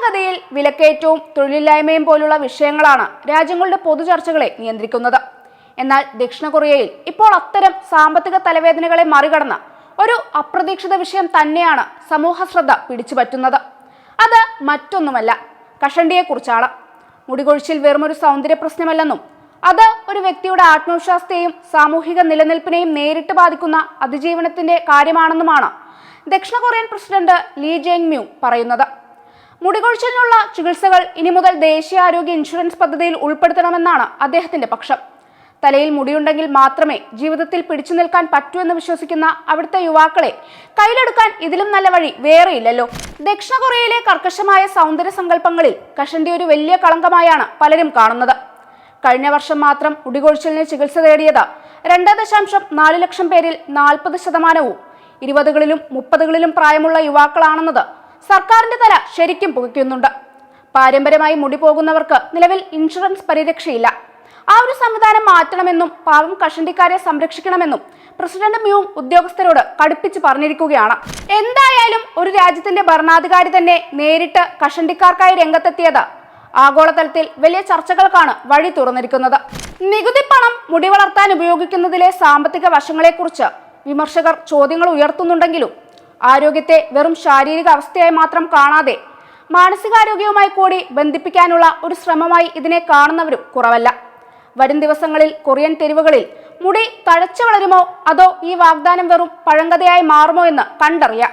സാധാരണഗതിയിൽ വിലക്കയറ്റവും തൊഴിലില്ലായ്മയും പോലുള്ള വിഷയങ്ങളാണ് രാജ്യങ്ങളുടെ പൊതുചർച്ചകളെ നിയന്ത്രിക്കുന്നത്. എന്നാൽ ദക്ഷിണ കൊറിയയിൽ ഇപ്പോൾ അത്തരം സാമ്പത്തിക തലവേദനകളെ മറികടന്ന ഒരു അപ്രതീക്ഷിത വിഷയം തന്നെയാണ് സമൂഹ ശ്രദ്ധ പിടിച്ചുപറ്റുന്നത്. അത് മറ്റൊന്നുമല്ല, കഷണ്ടിയെക്കുറിച്ചാണ്. മുടികൊഴിച്ചിൽ വെറുമൊരു സൗന്ദര്യ പ്രശ്നമല്ലെന്നും അത് ഒരു വ്യക്തിയുടെ ആത്മവിശ്വാസത്തെയും സാമൂഹിക നിലനിൽപ്പിനെയും നേരിട്ട് ബാധിക്കുന്ന അതിജീവനത്തിന്റെ കാര്യമാണെന്നുമാണ് ദക്ഷിണ കൊറിയൻ പ്രസിഡന്റ് ലീ ജെങ് മ്യൂ പറയുന്നത്. മുടികൊഴിച്ചിലിനുള്ള ചികിത്സകൾ ഇനി മുതൽ ദേശീയ ആരോഗ്യ ഇൻഷുറൻസ് പദ്ധതിയിൽ ഉൾപ്പെടുത്തണമെന്നാണ് അദ്ദേഹത്തിന്റെ പക്ഷം. തലയിൽ മുടിയുണ്ടെങ്കിൽ മാത്രമേ ജീവിതത്തിൽ പിടിച്ചു നിൽക്കാൻ പറ്റൂ എന്ന് വിശ്വസിക്കുന്ന അവിടുത്തെ യുവാക്കളെ കയ്യിലെടുക്കാൻ ഇതിലും നല്ല വഴി വേറെയില്ലല്ലോ. ദക്ഷിണ കൊറിയയിലെ കർക്കശമായ സൗന്ദര്യ സങ്കല്പങ്ങളിൽ കഷണ്ടി ഒരു വലിയ കളങ്കമായാണ് പലരും കാണുന്നത്. കഴിഞ്ഞ വർഷം മാത്രം മുടികൊഴിച്ചിലിന് ചികിത്സ തേടിയത് 2.4 ലക്ഷം പേരിൽ 40% 20കളിലും 30കളിലും പ്രായമുള്ള യുവാക്കളാണെന്നത് സർക്കാരിന്റെ തല ശരിക്കും പുകയ്ക്കുന്നുണ്ട്. പാരമ്പര്യമായി മുടി പോകുന്നവർക്ക് നിലവിൽ ഇൻഷുറൻസ് പരിരക്ഷയില്ല. ആ ഒരു സംവിധാനം മാറ്റണമെന്നും പാവം കഷണ്ടിക്കാരെ സംരക്ഷിക്കണമെന്നും പ്രസിഡന്റ് മ്യൂ ഉദ്യോഗസ്ഥരോട് കടുപ്പിച്ച് പറഞ്ഞിരിക്കുകയാണ്. എന്തായാലും ഒരു രാജ്യത്തിന്റെ ഭരണാധികാരി തന്നെ നേരിട്ട് കഷണ്ടിക്കാർക്കായി രംഗത്തെത്തിയത് ആഗോളതലത്തിൽ വലിയ ചർച്ചകൾക്കാണ് വഴി തുറന്നിരിക്കുന്നത്. നികുതി പണം മുടി വളർത്താൻ ഉപയോഗിക്കുന്നതിലെ സാമ്പത്തിക വശങ്ങളെക്കുറിച്ച് വിമർശകർ ചോദ്യങ്ങൾ ഉയർത്തുന്നുണ്ടെങ്കിലും ആരോഗ്യത്തെ വെറും ശാരീരിക അവസ്ഥയായി മാത്രം കാണാതെ മാനസികാരോഗ്യവുമായി കൂടി ബന്ധിപ്പിക്കാനുള്ള ഒരു ശ്രമമായി ഇതിനെ കാണുന്നവരും കുറവല്ല. വരും ദിവസങ്ങളിൽ കൊറിയൻ തെരുവുകളിൽ മുടി തഴച്ചു വളരുമോ അതോ ഈ വാഗ്ദാനം വെറും പഴങ്കഥയായി മാറുമോ എന്ന് കണ്ടറിയാം.